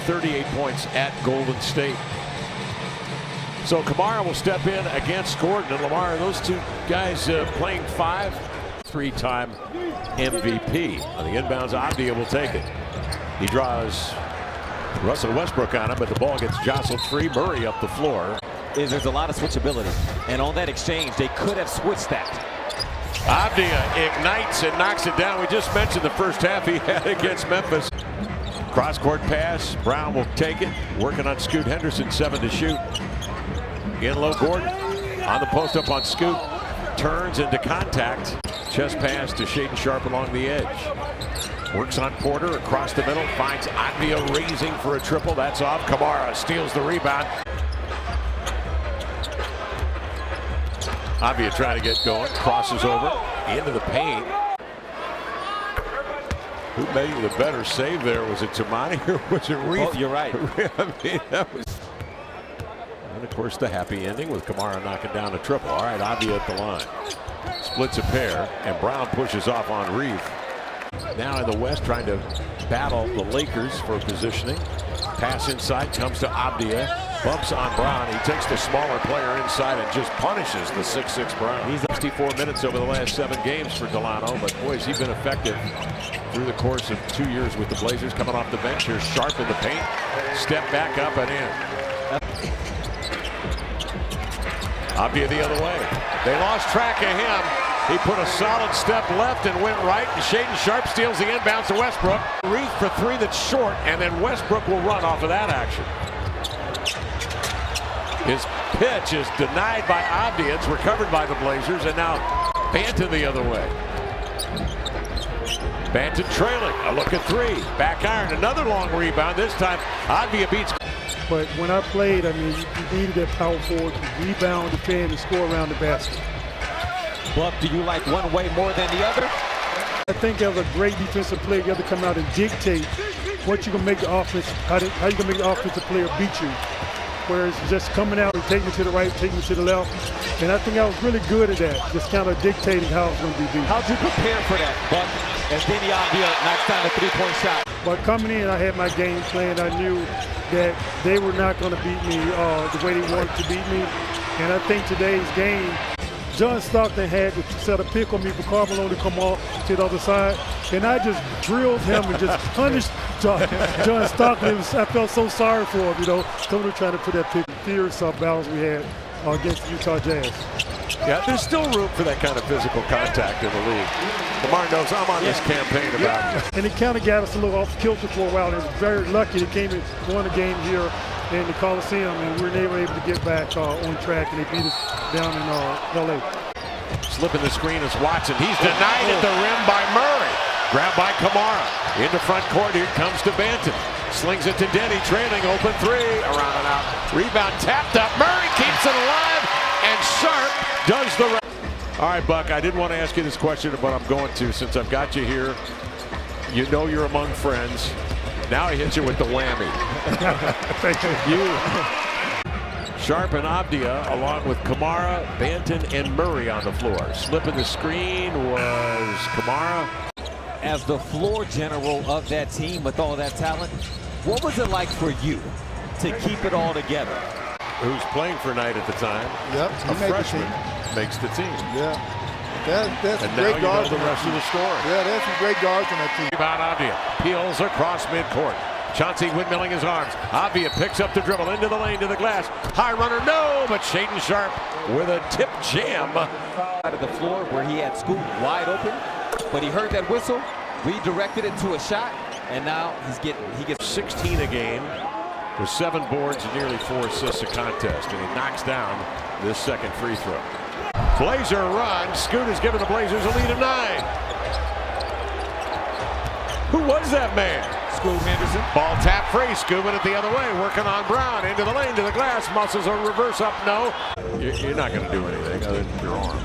38 points at Golden State. So Kamara will step in against Gordon and Lamar. Those two guys playing 5. 3-time MVP. On the inbounds, Avdija will take it. He draws Russell Westbrook on him, but the ball gets jostled free. Murray up the floor. There's a lot of switchability, and on that exchange, they could have switched that. Avdija ignites and knocks it down. We just mentioned the first half he had against Memphis. Cross-court pass. Brown will take it. Working on Scoot Henderson, 7 to shoot. In low, Gordon on the post up on Scoot. Turns into contact. Chest pass to Shaedon Sharpe along the edge. Works on Porter across the middle. Finds Avdija raising for a triple. That's off. Kamara steals the rebound. Avdija trying to get going. Crosses over into the paint. Who made the better save there? Was it Tamani or was it Reef? Oh, you're right. I mean, that was... And of course the happy ending with Kamara knocking down a triple. All right, Avdija at the line. Splits a pair, and Brown pushes off on Reef. Now in the West, trying to battle the Lakers for positioning. Pass inside, comes to Avdija. Bumps on Brown. He takes the smaller player inside and just punishes the 6'6" Brown. He's 64 minutes over the last 7 games for Delano, but boy, has he been effective through the course of 2 years with the Blazers. Coming off the bench here, Sharpe in the paint. Step back up and in. Avdija the other way. They lost track of him. He put a solid step left and went right, and Shaedon Sharpe steals the inbounds to Westbrook. Reef for 3 that's short, and then Westbrook will run off of that action. His pitch is denied by Avdija. It's recovered by the Blazers, and now Banton the other way. Banton trailing. A look at 3. Back iron. Another long rebound. This time Avdija beats. But when I played, I mean, you needed that power forward to rebound, defend, and score around the basket. Buck, do you like one way more than the other? I think as a great defensive player, you have to come out and dictate what you're going to make the offense, how you're going to make the offensive player beat you. Whereas just coming out and taking it to the right, taking it to the left. And I think I was really good at that, just kind of dictating how it's going to be beat. How'd you prepare for that, Buck, as Deni Avdija knocks down a 3-point shot? But coming in, I had my game plan. I knew that they were not going to beat me the way they wanted to beat me. And I think today's game, John Stockton had to set a pick on me for Carmelo to come off to the other side. And I just drilled him and just punished John Stockton. I felt so sorry for him, you know. Someone trying to put that pick. Fierce balance we had against Utah Jazz. Yeah, there's still room for that kind of physical contact in the league. Lamar knows I'm on this campaign about it. And it kind of got us a little off kilter for a while. They were very lucky they came and won the game here in the Coliseum, and we were able to get back on track, and they beat us down in L.A. Slipping the screen is Watson. He's denied at the rim by Murray. Grabbed by Kamara. Into front court, here comes to Banton. Slings it to Deni, trailing, open 3. Around and out. Rebound tapped up. Murray keeps it alive, and Sharpe does the rest. All right, Buck, I didn't want to ask you this question, but I'm going to since I've got you here. You know you're among friends. Now he hits you with the whammy. Thank you. Sharpe and Avdija, along with Kamara, Banton, and Murray on the floor. Slipping the screen was Kamara. As the floor general of that team with all that talent, what was it like for you to keep it all together? Who's playing for Knight at the time? Yep, a freshman makes the team. Yeah, that's and great guards. The rest of the story. Yeah, there's some great guards on that team. Rebound Avdija peels across midcourt. Chauncey windmilling his arms. Avdija picks up the dribble into the lane to the glass. High runner, no, but Shaedon Sharpe with a tip jam. Out of the floor where he had Scoot wide open, but he heard that whistle, redirected it to a shot, and now he gets 16 a game with 7 boards and nearly 4 assists a contest, and he knocks down this second free throw. Blazer run. Scoot has given the Blazers a lead of 9. Who was that man? Scoot Henderson. Ball tap free. Scoobing it the other way. Working on Brown. Into the lane to the glass. Muscles are reverse up. No. You're not going to do anything other than your arm.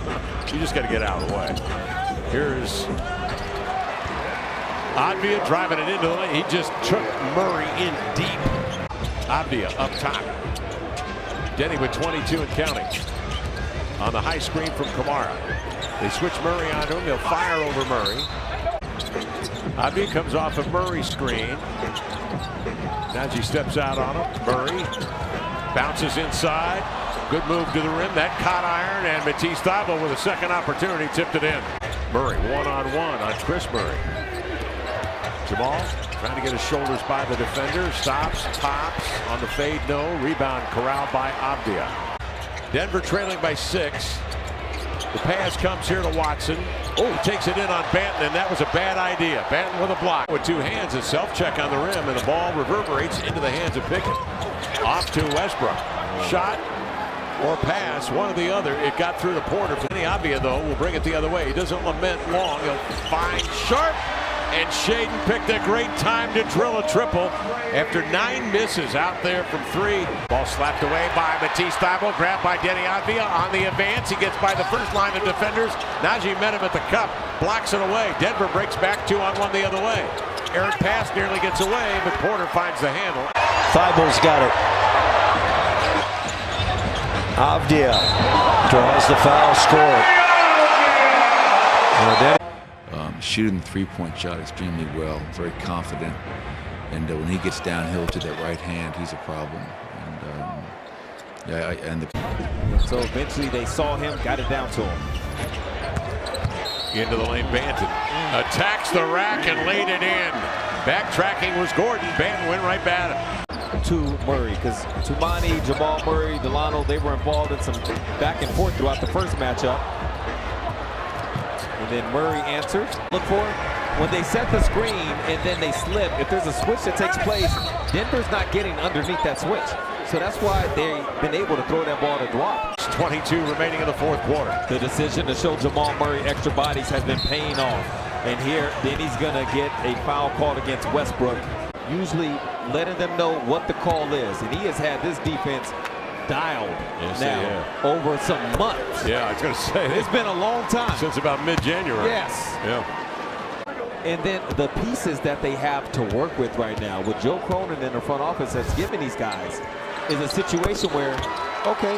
You just got to get out of the way. Here's Avdija driving it into the lane. He just took Murray in deep. Avdija up top. Deni with 22 and counting. On the high screen from Kamara. They switch Murray onto him. They'll fire over Murray. Avdija comes off a Murray screen. Najee steps out on him. Murray bounces inside. Good move to the rim. That caught iron, and Matisse Thybulle with a second opportunity tipped it in. Murray one-on-one on Chris Murray. Jamal trying to get his shoulders by the defender. Stops, pops on the fade. No. Rebound corralled by Avdija. Denver trailing by 6. The pass comes here to Watson. Oh, he takes it in on Banton, and that was a bad idea. Banton with a block. With 2 hands, a self-check on the rim, and the ball reverberates into the hands of Pickett. Off to Westbrook. Shot or pass, one or the other. It got through to Porter. Deni Avdija, though, will bring it the other way. He doesn't lament long. He'll find Sharp, and Shaden picked a great time to drill a triple after 9 misses out there from 3. Ball slapped away by Matisse Thybulle, grabbed by Deni Avdija on the advance. He gets by the first line of defenders. Najee met him at the cup, blocks it away. Denver breaks back 2-on-1 the other way. Errant pass nearly gets away, but Porter finds the handle. Thybulle's got it. Avdija draws the foul, score. Shooting the three-point shot extremely well, very confident, and when he gets downhill to that right hand, he's a problem. And so eventually they saw him, got it down to him. Into the lane, Banton attacks the rack and laid it in. Backtracking was Gordon. Banton went right at him. To Murray, because Tumani, Jamal Murray, Delano, they were involved in some back and forth throughout the first matchup. And then Murray answers. Look for it. When they set the screen and then they slip, if there's a switch that takes place, Denver's not getting underneath that switch. So that's why they've been able to throw that ball to drop. 22 remaining in the 4th quarter. The decision to show Jamal Murray extra bodies has been paying off. And here, then he's going to get a foul called against Westbrook. Usually letting them know what the call is. And he has had this defense dialed now over some months. Yeah, I was going to say. It's been a long time. Since about mid-January. Yes. Yeah. And then the pieces that they have to work with right now, with Joe Cronin in the front office that's given these guys, is a situation where, okay,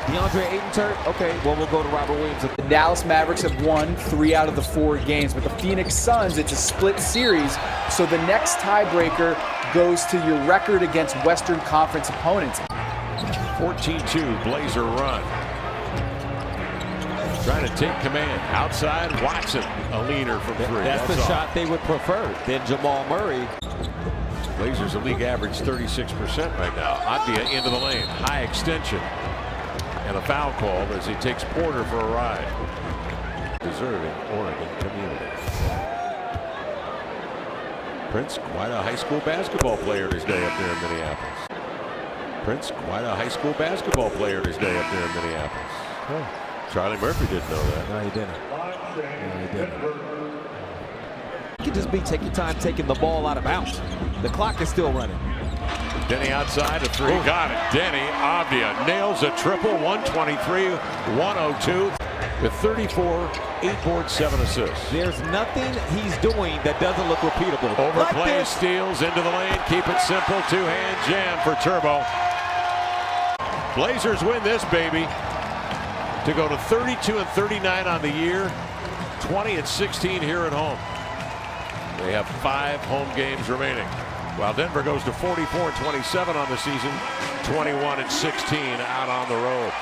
DeAndre Ayton's hurt. Okay, well, we'll go to Robert Williams. The Dallas Mavericks have won 3 out of the 4 games, but the Phoenix Suns, it's a split series, so the next tiebreaker goes to your record against Western Conference opponents. 14-2 Blazer run. Trying to take command. Outside, Watson, a leaner from 3. That's the shot they would prefer. Then Jamal Murray. Blazers, a league average 36% right now. Avdija into the lane. High extension. And a foul called as he takes Porter for a ride. Deserving Oregon community. Prince, quite a high school basketball player in his day up there in Minneapolis. Prince, quite a high school basketball player in his day up there in Minneapolis. Oh. Charlie Murphy didn't know that. No, he didn't. You could just be taking time taking the ball out of bounds. The clock is still running. Deni outside, a 3. Got it. Deni Avdija nails a triple. 123-102 with 34, 8 boards, 7 assists. There's nothing he's doing that doesn't look repeatable. Overplay, steals into the lane. Keep it simple. 2-hand jam for Turbo. Blazers win this baby to go to 32-39 on the year, 20-16 here at home. They have 5 home games remaining, while Denver goes to 44-27 on the season, 21-16 out on the road.